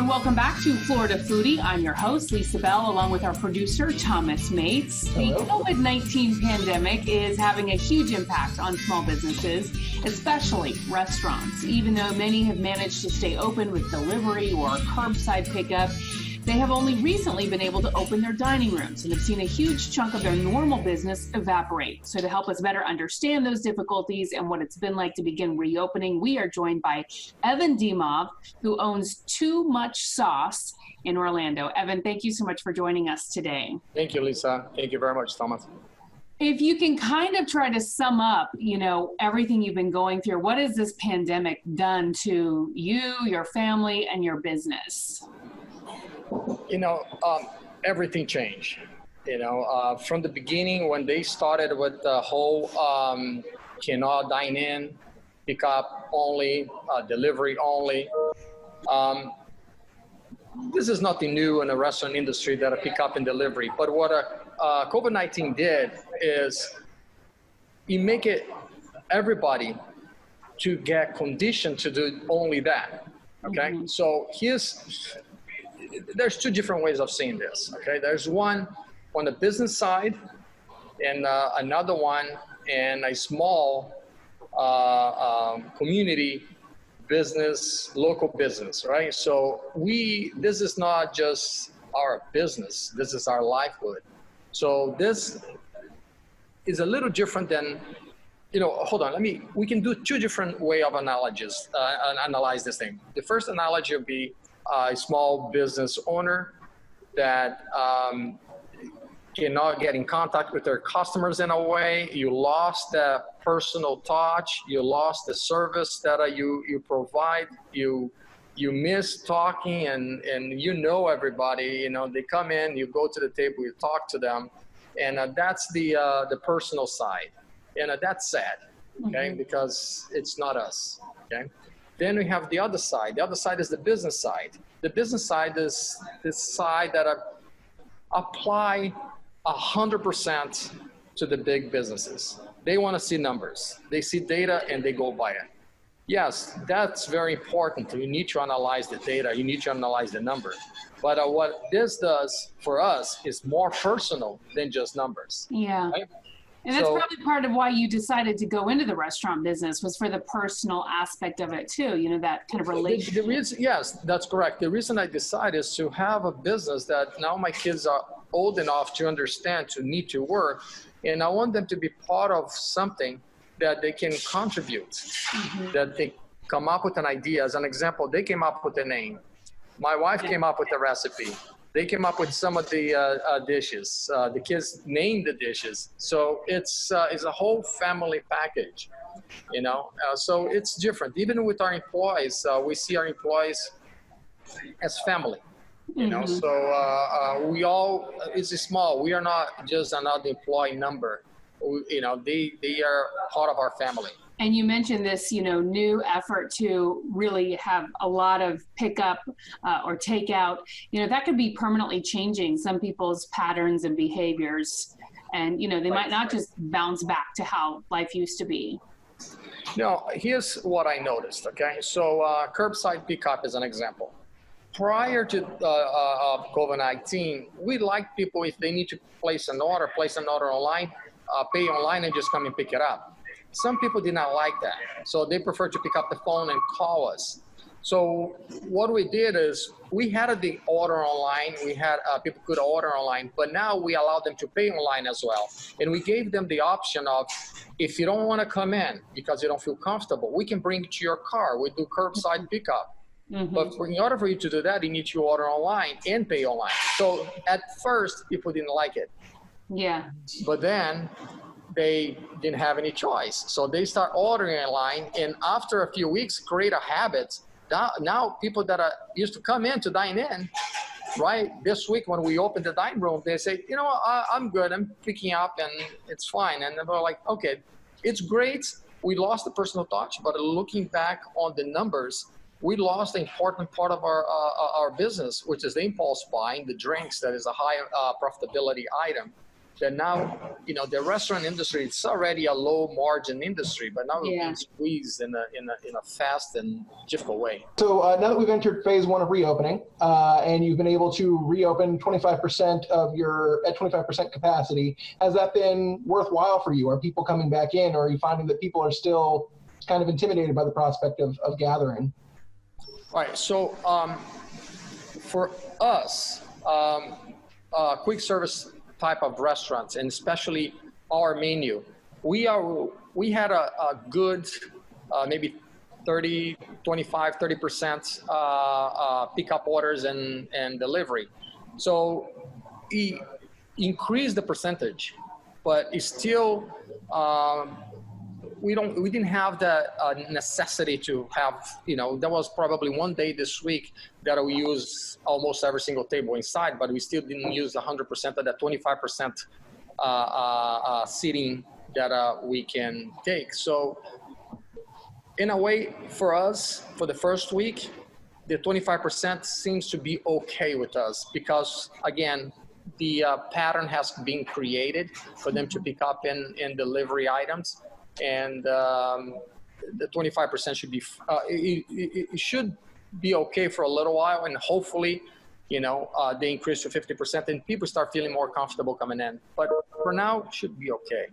and welcome back to Florida Foodie. I'm your host, Lisa Bell, along with our producer, Thomas Mates. The COVID-19 pandemic is having a huge impact on small businesses, especially restaurants. Even though many have managed to stay open with delivery or curbside pickup, they have only recently been able to open their dining rooms and have seen a huge chunk of their normal business evaporate. So to help us better understand those difficulties and what it's been like to begin reopening, we are joined by Evan Dimov, who owns Too Much Sauce in Orlando. Evan, thank you so much for joining us today. Thank you, Lisa. Thank you very much, Thomas. If you can kind of try to sum up, everything you've been going through, what has this pandemic done to you, your family, and your business? Everything changed. From the beginning when they started with the whole cannot dine in, pick up only, delivery only. This is nothing new in the restaurant industry that a pick up and delivery. But what COVID-19 did is it make it everybody to get conditioned to do only that. Okay, so there's two different ways of seeing this. Okay, there's one on the business side and another one in a small community business, local business, right? So this is not just our business, this is our livelihood. So this is a little different than, hold on, we can do two different way of analogies, analyze this thing. The first analogy would be a small business owner that cannot get in contact with their customers in a way. You lost that personal touch. You lost the service that you provide. You miss talking and everybody. They come in, you go to the table, you talk to them, and that's the personal side, and that's sad, okay, because it's not us, okay. Then we have the other side. The other side is the business side. The business side is this side that apply 100% to the big businesses. They want to see numbers. They see data and they go by it. Yes, that's very important. You need to analyze the data. You need to analyze the number. But what this does for us is more personal than just numbers. Yeah. Right? And that's probably part of why you decided to go into the restaurant business, was for the personal aspect of it too, that kind of relationship. Yes, that's correct. The reason I decided is to have a business that now my kids are old enough to understand, to need to work, and I want them to be part of something that they can contribute, that they come up with an idea. As an example, they came up with a name. My wife came up with a recipe. They came up with some of the dishes. The kids named the dishes. So it's a whole family package, so it's different. Even with our employees, we see our employees as family, so we all, it's small. We are not just another employee number. They are part of our family. And you mentioned this, new effort to really have a lot of pickup or takeout. That could be permanently changing some people's patterns and behaviors. And, they might not just bounce back to how life used to be. No, here's what I noticed, okay? So curbside pickup is an example. Prior to COVID-19, we like people, if they need to place an order online, pay online and just come and pick it up. Some people did not like that, so they prefer to pick up the phone and call us. So what we did is we had the order online. We had people could order online, but now we allow them to pay online as well. And we gave them the option of, if you don't want to come in because you don't feel comfortable, we can bring it to your car. We do curbside pickup. But in order for you to do that, you need to order online and pay online. So at first, people didn't like it. Yeah. But then they didn't have any choice. So they start ordering online, and after a few weeks, create a habit. Now people that used to come in to dine in, right? This week when we opened the dining room, they say, I'm good. I'm picking up and it's fine. And they're like, okay, it's great. We lost the personal touch, but looking back on the numbers, we lost an important part of our business, which is the impulse buying, the drinks. That is a high profitability item. that now, the restaurant industry, it's already a low margin industry, but now we're being squeezed in a fast and difficult way. So now that we've entered phase one of reopening, and you've been able to reopen 25% at 25% capacity, has that been worthwhile for you? Are people coming back in, or are you finding that people are still kind of intimidated by the prospect of gathering? All right, so for us, quick service type of restaurants, and especially our menu, we had a good maybe 30% pickup orders and delivery. So he increased the percentage, but it's still we didn't have the necessity to have, there was probably one day this week that we used almost every single table inside, but we still didn't use 100% of that 25% seating that we can take. So in a way, for us, for the first week, the 25% seems to be okay with us because, again, the pattern has been created for them to pick up in delivery items. And the 25% should be, it should be okay for a little while, and hopefully, they increase to 50% and people start feeling more comfortable coming in. But for now, it should be okay.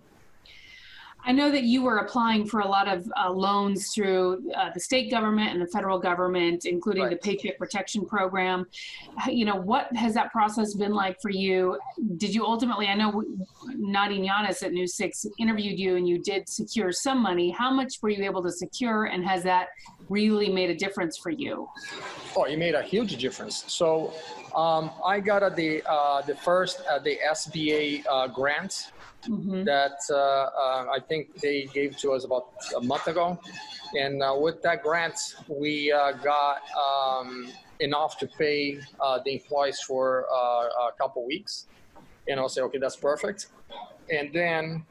I know that you were applying for a lot of loans through the state government and the federal government, including the Paycheck Protection Program. What has that process been like for you? Did you ultimately, I know Nadine Yanis at News 6 interviewed you and you did secure some money. How much were you able to secure, and has that really made a difference for you? Oh, it made a huge difference. So I got the SBA grant. Mm-hmm. That I think they gave to us about a month ago. And with that grant, we got enough to pay the employees for a couple weeks. And I'll say, okay, that's perfect. And then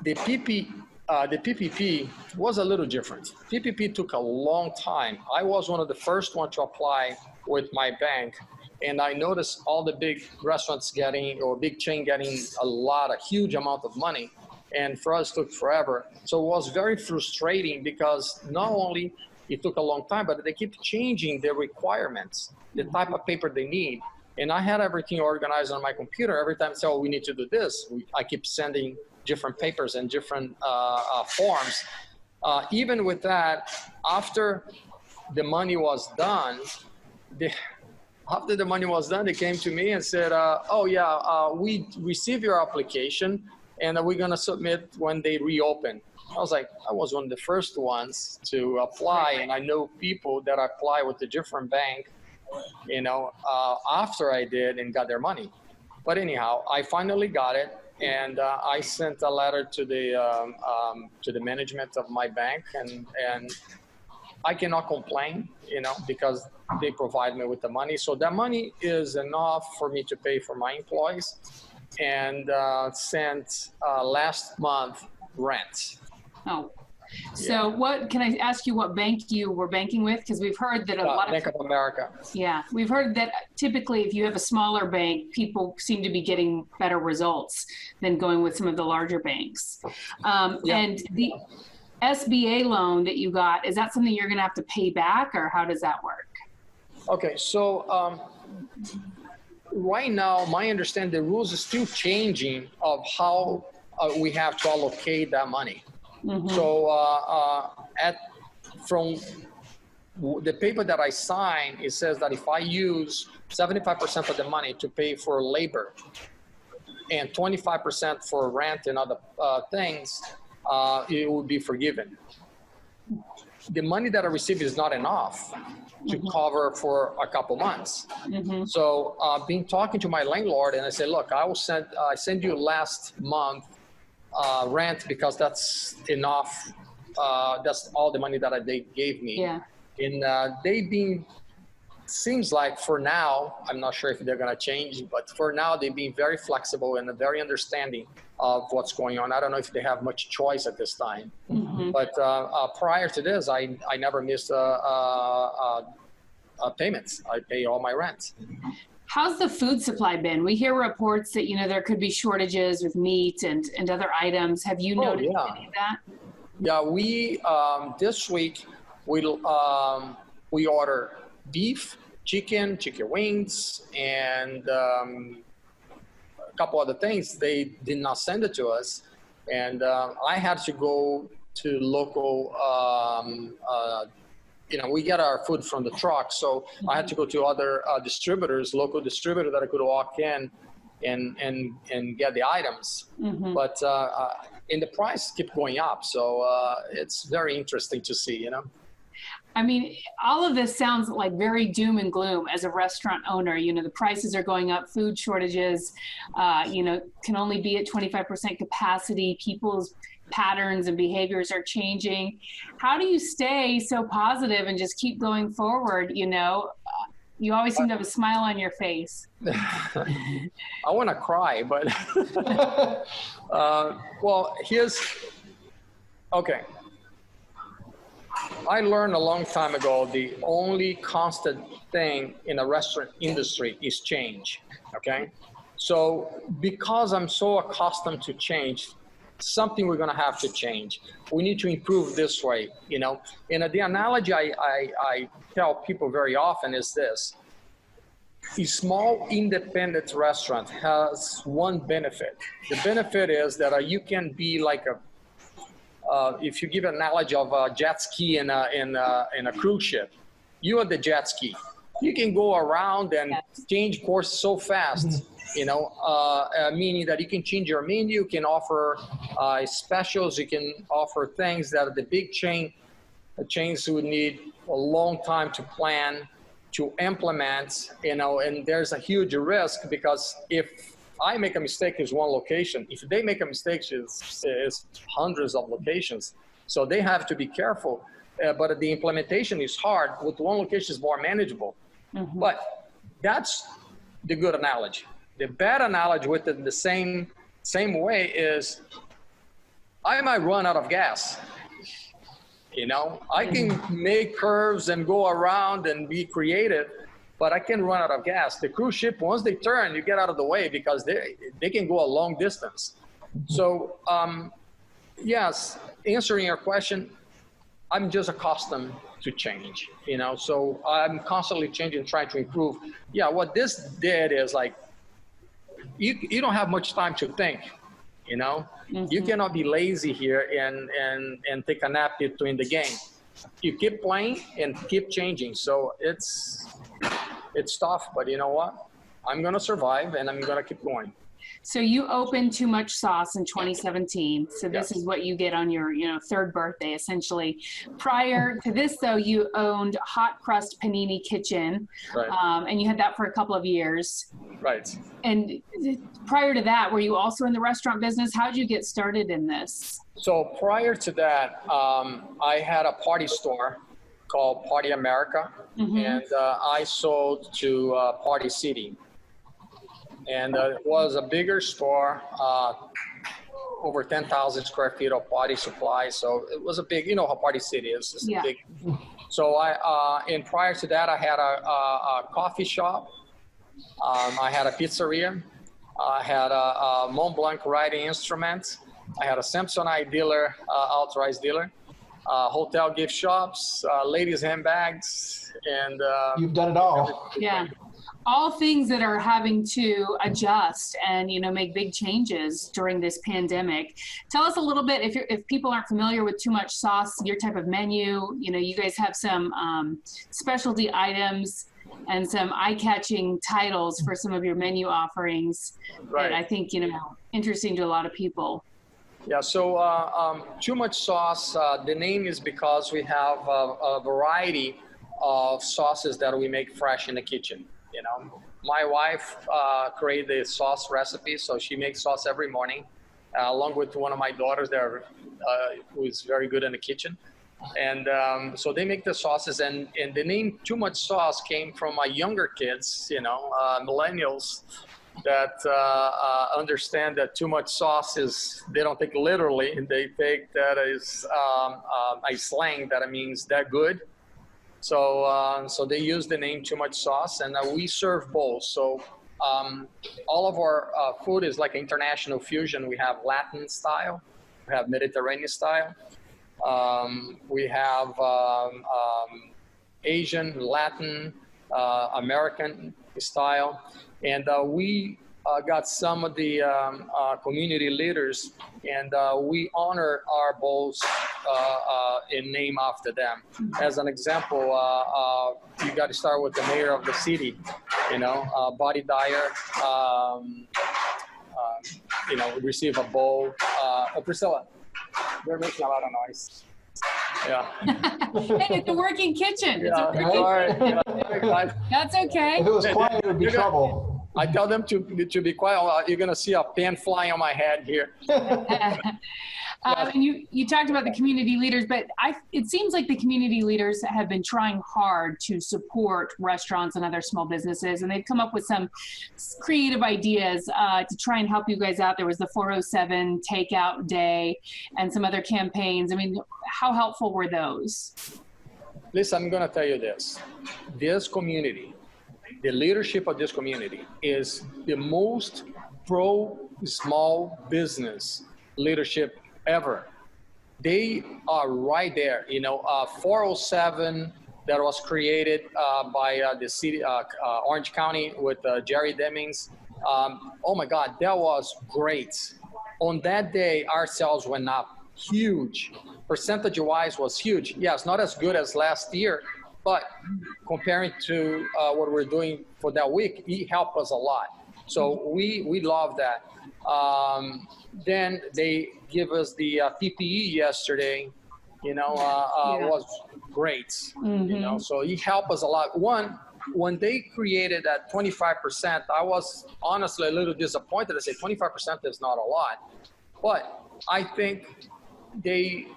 the PPP was a little different. PPP took a long time. I was one of the first ones to apply with my bank. And I noticed all the big restaurants big chain getting a huge amount of money. And for us, it took forever. So it was very frustrating because not only it took a long time, but they keep changing their requirements, the type of paper they need. And I had everything organized on my computer. Every time I say, oh, we need to do this, I keep sending different papers and different forms. Even with that, after the money was done, they came to me and said, we received your application and we're going to submit when they reopen. I was like, I was one of the first ones to apply, and I know people that apply with a different bank, after I did and got their money. But anyhow, I finally got it, and I sent a letter to the management of my bank, and I cannot complain, because they provide me with the money. So that money is enough for me to pay for my employees and sent last month rent. Oh, so what, can I ask you what bank you were banking with? Because we've heard that a lot of— Bank of America. Yeah, we've heard that typically if you have a smaller bank, people seem to be getting better results than going with some of the larger banks. And the SBA loan that you got, is that something you're going to have to pay back, or how does that work? Okay, so right now, my understanding, the rules are still changing of how we have to allocate that money. Mm-hmm. So from the paper that I signed, it says that if I use 75% of the money to pay for labor and 25% for rent and other things, it would be forgiven. The money that I receive is not enough to cover for a couple months. Mm-hmm. So been talking to my landlord, and I said, look, I send you last month rent because that's enough. That's all the money that they gave me. Yeah. And seems like for now, I'm not sure if they're going to change, but for now they've been very flexible and very understanding of what's going on. I don't know if they have much choice at this time, but prior to this, I never missed payments. I pay all my rent. How's the food supply been? We hear reports that, there could be shortages with meat and other items. Have you noticed any of that? Yeah, we this week we order beef, chicken wings, and a couple other things. They did not send it to us, and I had to go to local. We get our food from the truck, so I had to go to other distributors, local distributor that I could walk in and get the items. Mm-hmm. But and the price kept going up, so it's very interesting to see. I mean, all of this sounds like very doom and gloom as a restaurant owner. The prices are going up, food shortages, can only be at 25% capacity. People's patterns and behaviors are changing. How do you stay so positive and just keep going forward? You always seem to have a smile on your face. I want to cry, but okay. I learned a long time ago, the only constant thing in a restaurant industry is change, okay? So because I'm so accustomed to change, something we're going to have to change. We need to improve this way, And the analogy I tell people very often is this. A small independent restaurant has one benefit. The benefit is that you can be like if you give an analogy of a jet ski in a cruise ship, you are the jet ski. You can go around and change course so fast, meaning that you can change your menu, you can offer specials, you can offer things that the big chains would need a long time to plan, to implement, and there's a huge risk because if I make a mistake, it's one location. If they make a mistake, it's hundreds of locations. So they have to be careful. But the implementation is hard. With one location, is more manageable. Mm-hmm. But that's the good analogy. The bad analogy with it the same way is I might run out of gas. I can make curves and go around and be creative, but I can run out of gas. The cruise ship, once they turn, you get out of the way because they can go a long distance. So, yes, answering your question, I'm just accustomed to change, so I'm constantly changing, trying to improve. Yeah, what this did is like, you don't have much time to think, Mm-hmm. You cannot be lazy here and take a nap between the game. You keep playing and keep changing. So it's tough, but you know what? I'm going to survive and I'm going to keep going. So you opened Too Much Sauce in 2017. So this is what you get on your, third birthday, essentially. Prior to this, though, you owned Hot Crust Panini Kitchen, right. And you had that for a couple of years. Right. And prior to that, were you also in the restaurant business? How did you get started in this? So prior to that, I had a party store called Party America, mm-hmm. and I sold to Party City. And it was a bigger store, over 10,000 square feet of party supply. So it was a big, how Party City is. It's big. So and prior to that, I had a coffee shop. I had a pizzeria. I had a Mont Blanc writing instrument. I had a Samsonite dealer, authorized dealer. Hotel gift shops, ladies' handbags, and you've done it all. Yeah. All things that are having to adjust and, make big changes during this pandemic. Tell us a little bit, if people aren't familiar with Too Much Sauce, your type of menu, you guys have some specialty items and some eye-catching titles for some of your menu offerings that I think, interesting to a lot of people. Yeah, so Too Much Sauce, the name is because we have a variety of sauces that we make fresh in the kitchen. My wife created the sauce recipe, so she makes sauce every morning, along with one of my daughters there, who is very good in the kitchen. And so they make the sauces, and the name Too Much Sauce came from my younger kids, millennials, that understand that too much sauce they don't take literally, they take that as a slang that it means that good. So they use the name Too Much Sauce, and we serve bowls. So all of our food is like international fusion. We have Latin style, we have Mediterranean style, we have Asian, Latin, American style, and we got some of the community leaders, and we honor our bowls in name after them. As an example, you got to start with the mayor of the city, Buddy Dyer, receive a bowl. Priscilla, they're making a lot of noise. Yeah. Hey, it's a working kitchen. Yeah, It's a right. Yeah. That's okay. If it was quiet, it would be trouble. I tell them to be quiet. You're gonna see a pen flying on my head here. And you talked about the community leaders, but it seems like the community leaders have been trying hard to support restaurants and other small businesses, and they've come up with some creative ideas to try and help you guys out. There was the 407 Takeout Day and some other campaigns. I mean, how helpful were those? Listen, I'm gonna tell you this. This community, the leadership of this community is the most pro small business leadership ever. They are right there. 407 that was created by the city, Orange County with Jerry Demings. Oh my God, that was great. On that day, our sales went up huge. Percentage-wise was huge. Yes, not as good as last year, but comparing to what we're doing for that week, it helped us a lot. So we love that. Then they give us the PPE yesterday, was great, so it helped us a lot. When they created that 25%, I was honestly a little disappointed. I said 25% is not a lot, but I think they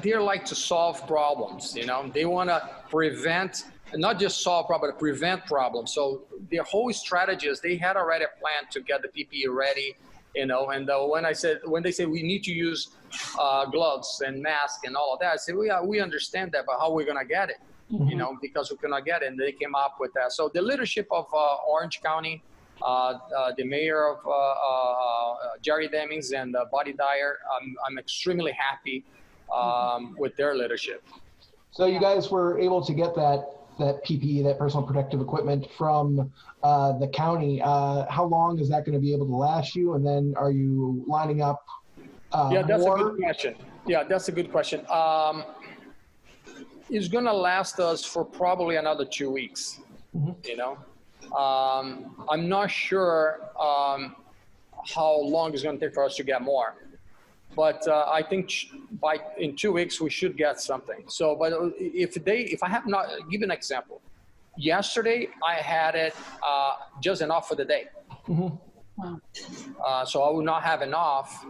like to solve problems, they want to prevent, not just solve problems, but prevent problems. So their whole strategy is they had already a plan to get the PPE ready, and when they say we need to use gloves and masks and all of that, I said, we understand that, but how are we going to get it? Because we cannot get it. And they came up with that. So the leadership of Orange County, the mayor of Jerry Demings and Buddy Dyer, I'm extremely happy with their leadership. So you guys were able to get that PPE, that personal protective equipment, from the county. How long is that going to be able to last you? And then are you lining up Yeah, that's more? a good question. It's going to last us for probably another 2 weeks. I'm not sure how long it's going to take for us to get more. But I think in 2 weeks we should get something. So, but if I have not, give an example. Yesterday I had it just enough for the day. Wow. So I will not have enough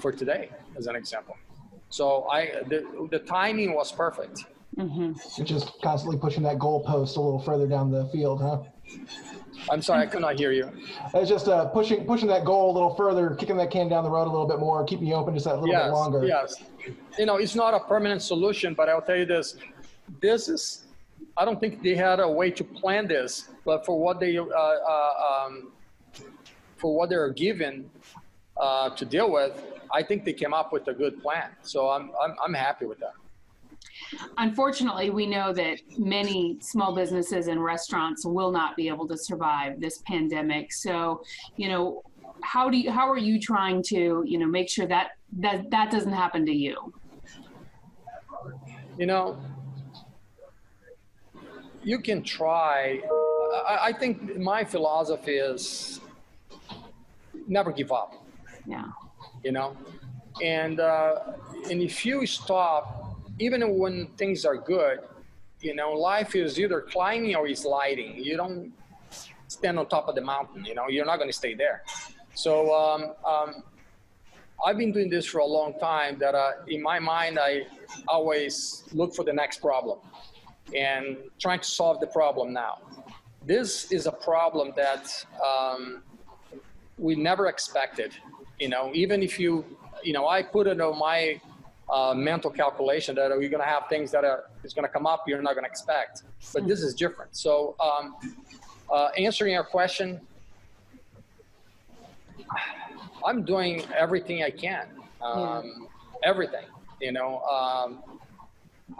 for today, as an example. So the timing was perfect. You're just constantly pushing that goalpost a little further down the field, huh? I'm sorry, I could not hear you. It's just pushing that goal a little further, kicking that can down the road a little bit more, keeping you open just that little bit longer. Yes. It's not a permanent solution, but I'll tell you this. I don't think they had a way to plan this, but for what they're given to deal with, I think they came up with a good plan. So I'm happy with that. Unfortunately, we know that many small businesses and restaurants will not be able to survive this pandemic. So, how are you trying to, make sure that doesn't happen to you? You can try. I think my philosophy is never give up. Yeah. And if you stop, even when things are good, life is either climbing or sliding. You don't stand on top of the mountain, you're not going to stay there. So I've been doing this for a long time, that in my mind, I always look for the next problem and trying to solve the problem now. This is a problem that we never expected, even if I put it on mental calculation that you're going to have things that is going to come up you're not going to expect. But this is different. So answering your question, I'm doing everything I can. Everything, you know.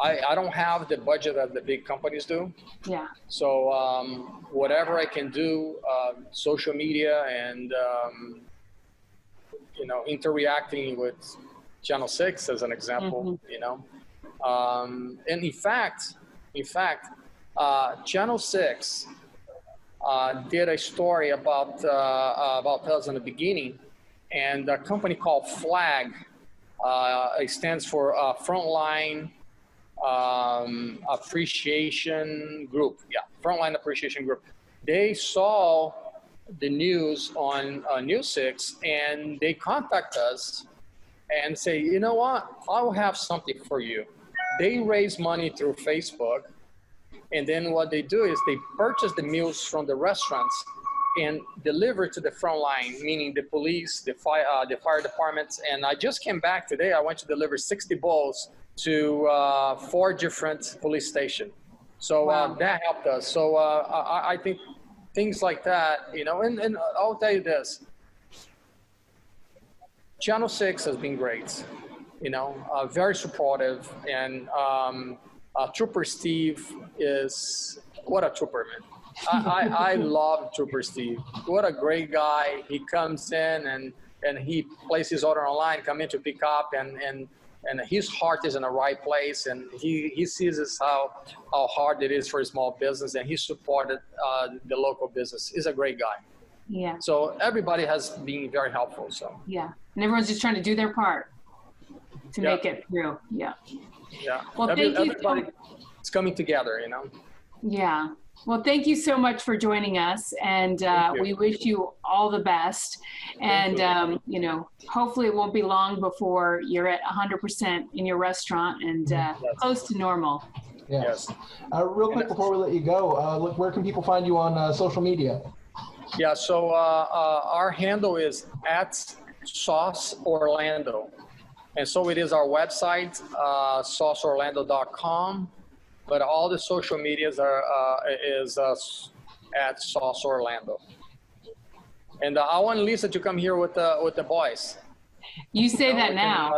I don't have the budget that the big companies do. Yeah. So whatever I can do, social media and, you know, interacting with Channel 6 as an example, you know. And in fact, Channel 6 did a story about us in the beginning, and a company called Flag, it stands for Frontline Appreciation Group. Yeah, Frontline Appreciation Group. They saw the news on News 6, and they contact us and say, you know what, I'll have something for you. They raise money through Facebook, and then what they do is they purchase the meals from the restaurants and deliver to the front line, meaning the police, the fire departments. And I just came back today. I went to deliver 60 bowls to 4 different police stations. So that helped us. So I think things like that, you know, and I'll tell you this, Channel 6 has been great, you know, very supportive. And Trooper Steve is, what a trooper, man. I love Trooper Steve. What a great guy. He comes in and he places his order online, come in to pick up, and his heart is in the right place, and he sees this how hard it is for a small business, and he supported the local business. He's a great guy. Yeah. So everybody has been very helpful. So yeah, and everyone's just trying to do their part to make it through. Yeah. Yeah. Well, thank you. Everybody, it's coming together, you know. Yeah. Well, thank you so much for joining us, and we wish you all the best. And you know, hopefully it won't be long before you're at 100% in your restaurant and close to normal. Yes. Real quick before we let you go, where can people find you on social media? Yeah. So our handle is @SauceOrlando, and so it is our website, sauceorlando.com. But all the social medias is at Sauce Orlando. And I want Lisa to come here with the boys. You say that now.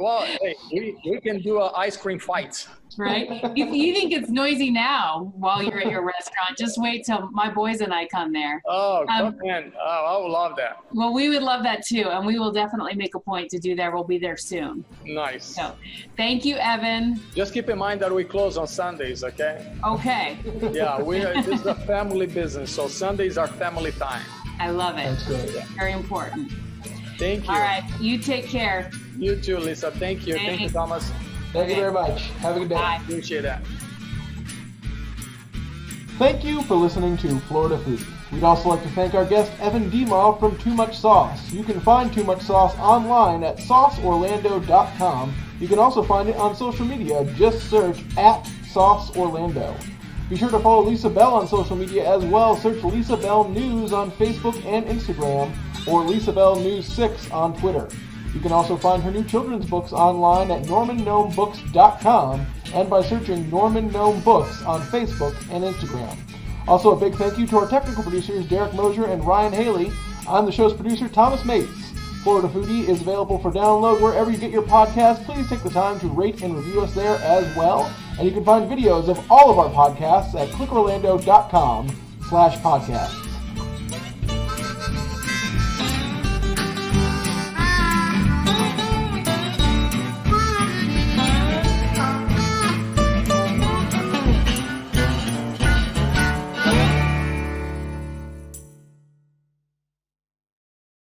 Well, hey, we can do an ice cream fight. Right? If you think it's noisy now while you're at your restaurant, just wait till my boys and I come there. Oh, man. Oh, I would love that. Well, we would love that too. And we will definitely make a point to do that. We'll be there soon. Nice. So thank you, Evan. Just keep in mind that we close on Sundays, okay? Okay. Yeah, this is a family business. So Sundays are family time. I love it. That's great. Very important. Thank you. All right. You take care. You too, Lisa. Thank you. Thank you, Thomas. Thank you very much. Have a good day. Bye. Appreciate that. Thank you for listening to Florida Foodie. We'd also like to thank our guest Evan Demo from Too Much Sauce. You can find Too Much Sauce online at sauceorlando.com. You can also find it on social media. Just search @SauceOrlando. Be sure to follow Lisa Bell on social media as well. Search Lisa Bell News on Facebook and Instagram, or Lisa Bell News 6 on Twitter. You can also find her new children's books online at normangnomebooks.com and by searching Norman Gnome Books on Facebook and Instagram. Also, a big thank you to our technical producers Derek Mosier and Ryan Haley. I'm the show's producer, Thomas Mates. Florida Foodie is available for download wherever you get your podcasts. Please take the time to rate and review us there as well. And you can find videos of all of our podcasts at clickorlando.com/podcast.